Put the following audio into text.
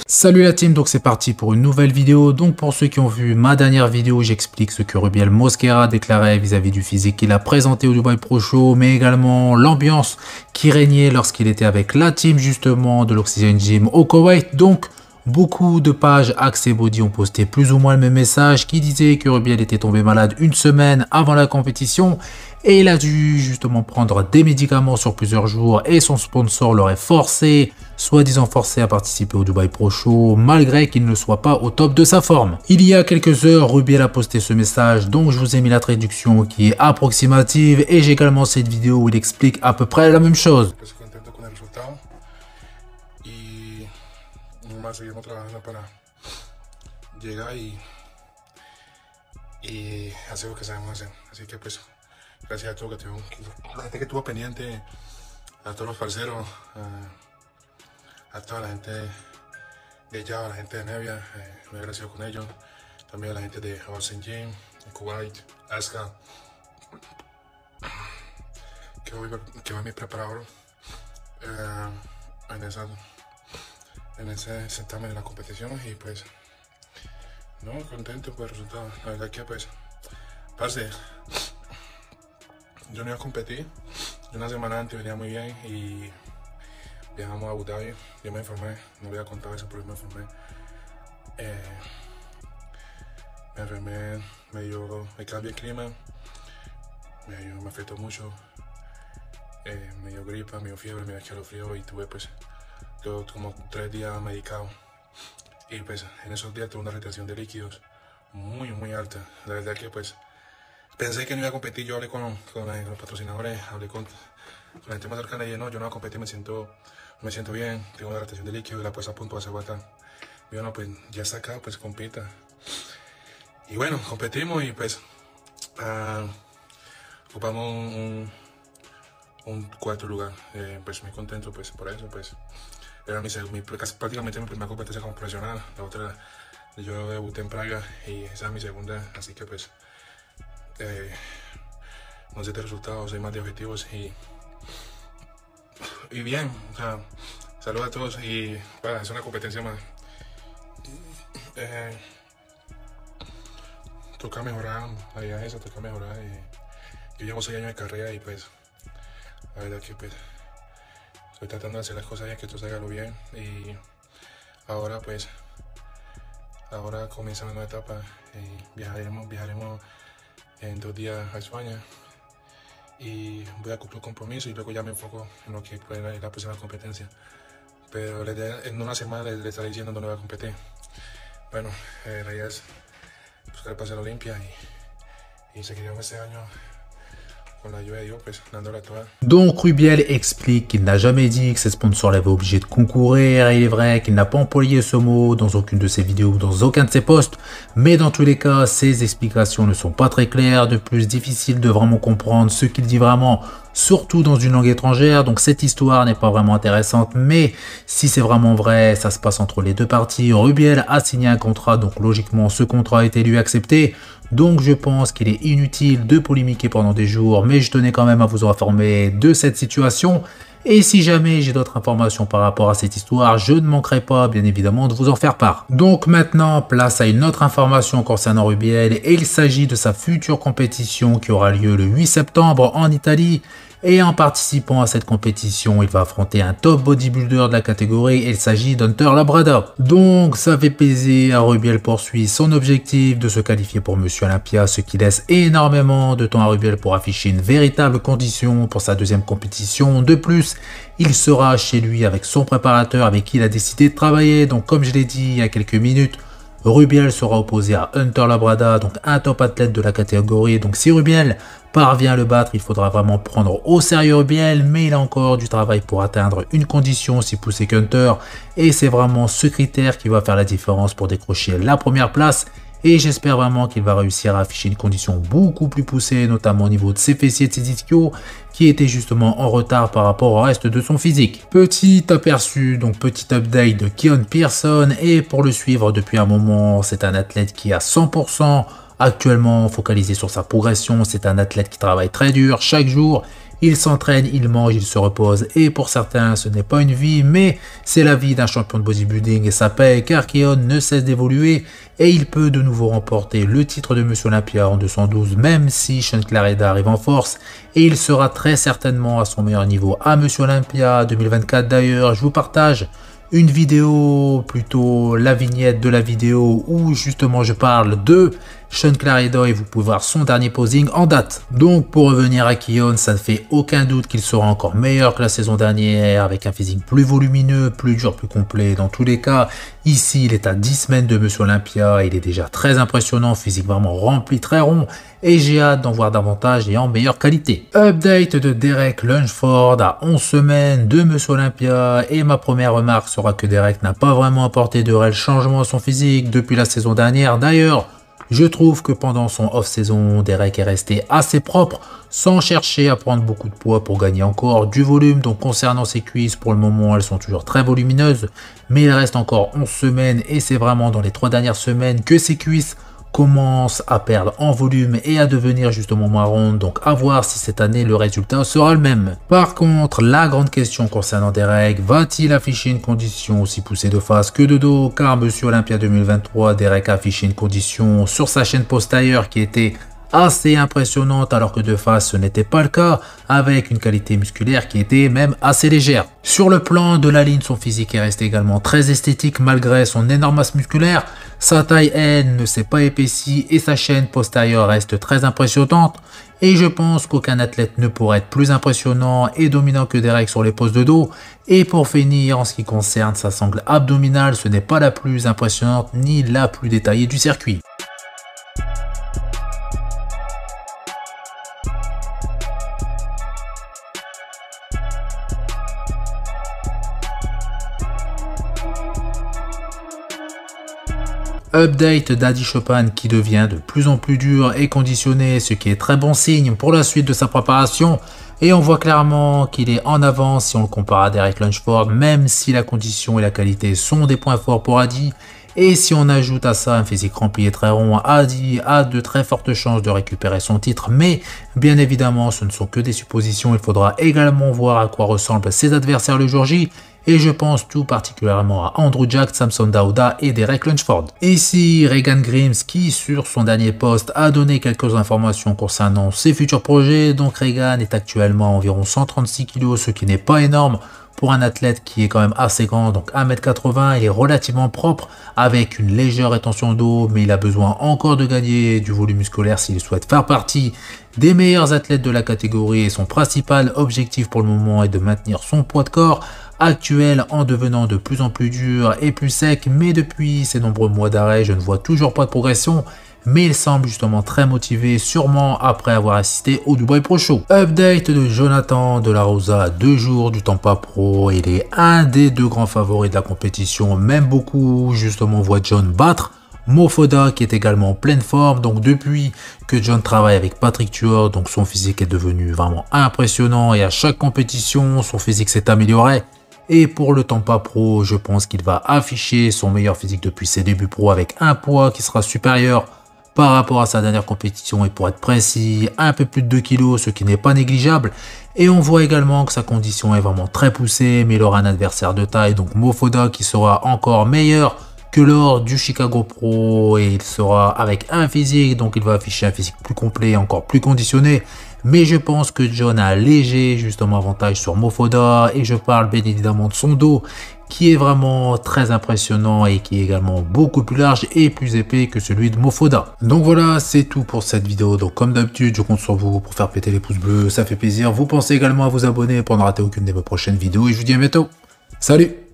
Salut la team, donc c'est parti pour une nouvelle vidéo. Donc pour ceux qui ont vu ma dernière vidéo, j'explique ce que Rubiel Mosquera déclarait vis-à-vis du physique qu'il a présenté au Dubai Pro Show, mais également l'ambiance qui régnait lorsqu'il était avec la team justement de l'Oxygen Gym au Koweït. Donc beaucoup de pages Axe et Body ont posté plus ou moins le même message qui disait que Rubiel était tombé malade une semaine avant la compétition et il a dû justement prendre des médicaments sur plusieurs jours et son sponsor l'aurait forcé, soi-disant forcé à participer au Dubai Pro Show malgré qu'il ne soit pas au top de sa forme. Il y a quelques heures, Rubiel a posté ce message, donc je vous ai mis la traduction qui est approximative et j'ai également cette vidéo où il explique à peu près la même chose. Seguimos trabajando para llegar y hacer lo que sabemos hacer. Así que pues gracias a todos la gente que estuvo pendiente, a todos los parceros, a toda la gente de Java, a la gente de Nevia, muy agradecido con ellos, también a la gente de Oxygen Gym, de Kuwait, Aska, que hoy mi preparador en ese certamen de la competición y pues no, contento por el resultado. La verdad que pues parce, yo no iba a competir, yo una semana antes venía muy bien y viajamos a Abu Dhabi. Yo me informé, no voy a contar eso, pero yo me informé, me enfermé, me cambió el clima, me afectó mucho, me dio gripa, me dio fiebre, me dio escalofrío y tuve pues como 3 días medicado y pues en esos días tuve una retención de líquidos muy alta. La verdad que pues pensé que no iba a competir. Yo hablé con los patrocinadores, hablé con la gente más cercana y dije no, yo no voy a competir, me siento bien, tengo una retención de líquidos y la puesta a punto hace falta. Y bueno, pues ya está acá, pues compita. Y bueno, competimos y pues ocupamos un cuarto lugar, pues muy contento pues por eso. Pues era prácticamente mi primera competencia como profesional. La otra yo debuté en Praga y esa es mi segunda, así que pues no sé de resultados, soy más de objetivos y bien, o sea, saludos a todos y bueno, es una competencia más. Toca mejorar, la idea es esa, toca mejorar. Yo llevo 6 años de carrera y pues la verdad que pues estoy tratando de hacer las cosas bien, que esto salga lo bien y ahora pues comienza una nueva etapa y viajaremos en 2 días a España y voy a cumplir compromiso y luego ya me enfoco en lo que puede ser la próxima competencia, pero en una semana le estaré diciendo dónde voy a competir. Bueno, la idea es buscar el pase a la Olimpia y seguiremos este año. Donc Rubiel explique qu'il n'a jamais dit que ses sponsors l'avaient obligé de concourir, et il est vrai qu'il n'a pas employé ce mot dans aucune de ses vidéos ou dans aucun de ses posts, mais dans tous les cas, ses explications ne sont pas très claires, de plus difficile de vraiment comprendre ce qu'il dit vraiment, surtout dans une langue étrangère, donc cette histoire n'est pas vraiment intéressante, mais si c'est vraiment vrai, ça se passe entre les deux parties. Rubiel a signé un contrat, donc logiquement ce contrat a été lui accepté, donc je pense qu'il est inutile de polémiquer pendant des jours, mais je tenais quand même à vous informer de cette situation. Et si jamais j'ai d'autres informations par rapport à cette histoire, je ne manquerai pas bien évidemment de vous en faire part. Donc maintenant, place à une autre information concernant Rubiel, et il s'agit de sa future compétition qui aura lieu le 8 septembre en Italie. Et en participant à cette compétition, il va affronter un top bodybuilder de la catégorie, il s'agit d'Hunter Labrada. Donc ça fait plaisir, à Rubiel poursuit son objectif de se qualifier pour Monsieur Olympia, ce qui laisse énormément de temps à Rubiel pour afficher une véritable condition pour sa deuxième compétition. De plus, il sera chez lui avec son préparateur avec qui il a décidé de travailler. Donc comme je l'ai dit il y a quelques minutes, Rubiel sera opposé à Hunter Labrada, donc un top athlète de la catégorie. Donc si Rubiel parvient à le battre, il faudra vraiment prendre au sérieux Rubiel, mais il a encore du travail pour atteindre une condition aussi poussée qu'Hunter, et c'est vraiment ce critère qui va faire la différence pour décrocher la première place. Et j'espère vraiment qu'il va réussir à afficher une condition beaucoup plus poussée, notamment au niveau de ses fessiers et de ses ischios, qui étaient justement en retard par rapport au reste de son physique. Petit aperçu, donc petit update de Keon Pearson, et pour le suivre depuis un moment, c'est un athlète qui est à 100%, actuellement focalisé sur sa progression, c'est un athlète qui travaille très dur chaque jour, Il s'entraîne, il mange, il se repose et pour certains ce n'est pas une vie mais c'est la vie d'un champion de bodybuilding et ça paye car Keon ne cesse d'évoluer et il peut de nouveau remporter le titre de Monsieur Olympia en 212 même si Sean Clarida arrive en force et il sera très certainement à son meilleur niveau à Monsieur Olympia 2024. D'ailleurs je vous partage une vidéo, plutôt la vignette de la vidéo où justement je parle de Sean Clarida et vous pouvez voir son dernier posing en date. Donc pour revenir à Keon, ça ne fait aucun doute qu'il sera encore meilleur que la saison dernière avec un physique plus volumineux, plus dur, plus complet dans tous les cas. Ici il est à 10 semaines de Monsieur Olympia, il est déjà très impressionnant, physique vraiment rempli, très rond et j'ai hâte d'en voir davantage et en meilleure qualité. Update de Derek Lunsford à 11 semaines de Monsieur Olympia et ma première remarque sera que Derek n'a pas vraiment apporté de réel changement à son physique depuis la saison dernière. D'ailleurs, je trouve que pendant son off-saison, Derek est resté assez propre sans chercher à prendre beaucoup de poids pour gagner encore du volume. Donc concernant ses cuisses, pour le moment, elles sont toujours très volumineuses, mais il reste encore 11 semaines et c'est vraiment dans les 3 dernières semaines que ses cuisses commence à perdre en volume et à devenir justement moins ronde, donc à voir si cette année le résultat sera le même. Par contre, la grande question concernant Derek, va-t-il afficher une condition aussi poussée de face que de dos? Car Monsieur Olympia 2023, Derek a affiché une condition sur sa chaîne postérieure qui était assez impressionnante alors que de face ce n'était pas le cas, avec une qualité musculaire qui était même assez légère. Sur le plan de la ligne, son physique est resté également très esthétique malgré son énorme masse musculaire. Sa taille N ne s'est pas épaissie et sa chaîne postérieure reste très impressionnante. Et je pense qu'aucun athlète ne pourrait être plus impressionnant et dominant que Derek sur les poses de dos. Et pour finir, en ce qui concerne sa sangle abdominale, ce n'est pas la plus impressionnante ni la plus détaillée du circuit. Update d'Adi Chopin qui devient de plus en plus dur et conditionné, ce qui est très bon signe pour la suite de sa préparation. Et on voit clairement qu'il est en avance si on le compare à Derek Lunsford, même si la condition et la qualité sont des points forts pour Adi. Et si on ajoute à ça un physique rempli et très rond, Adi a de très fortes chances de récupérer son titre. Mais bien évidemment, ce ne sont que des suppositions. Il faudra également voir à quoi ressemblent ses adversaires le jour J. Et je pense tout particulièrement à Andrew Jack, Samson Dauda et Derek Lunsford. Ici, Regan Grimes qui, sur son dernier post, a donné quelques informations concernant ses futurs projets. Donc Regan est actuellement à environ 136 kg, ce qui n'est pas énorme pour un athlète qui est quand même assez grand, donc 1m80, il est relativement propre avec une légère rétention d'eau, mais il a besoin encore de gagner du volume musculaire s'il souhaite faire partie des meilleurs athlètes de la catégorie et son principal objectif pour le moment est de maintenir son poids de corps actuel en devenant de plus en plus dur et plus sec, mais depuis ces nombreux mois d'arrêt, je ne vois toujours pas de progression. Mais il semble justement très motivé, sûrement après avoir assisté au Dubai Pro Show. Update de Jonathan De La Rosa à 2 jours du Tampa Pro. Il est un des 2 grands favoris de la compétition. Même beaucoup justement voient John battre Mofoda qui est également en pleine forme. Donc depuis que John travaille avec Patrick Tuor, donc son physique est devenu vraiment impressionnant et à chaque compétition son physique s'est amélioré. Et pour le Tampa Pro, je pense qu'il va afficher son meilleur physique depuis ses débuts pro avec un poids qui sera supérieur par rapport à sa dernière compétition et pour être précis, un peu plus de 2 kg, ce qui n'est pas négligeable. Et on voit également que sa condition est vraiment très poussée, mais il aura un adversaire de taille, donc Mofoda qui sera encore meilleur que lors du Chicago Pro et il sera avec un physique, donc il va afficher un physique plus complet, encore plus conditionné. Mais je pense que John a un léger justement avantage sur Mofoda et je parle bien évidemment de son dos qui est vraiment très impressionnant et qui est également beaucoup plus large et plus épais que celui de Mofoda. Donc voilà, c'est tout pour cette vidéo. Donc comme d'habitude, je compte sur vous pour faire péter les pouces bleus, ça fait plaisir. Vous pensez également à vous abonner pour ne rater aucune de mes prochaines vidéos et je vous dis à bientôt. Salut!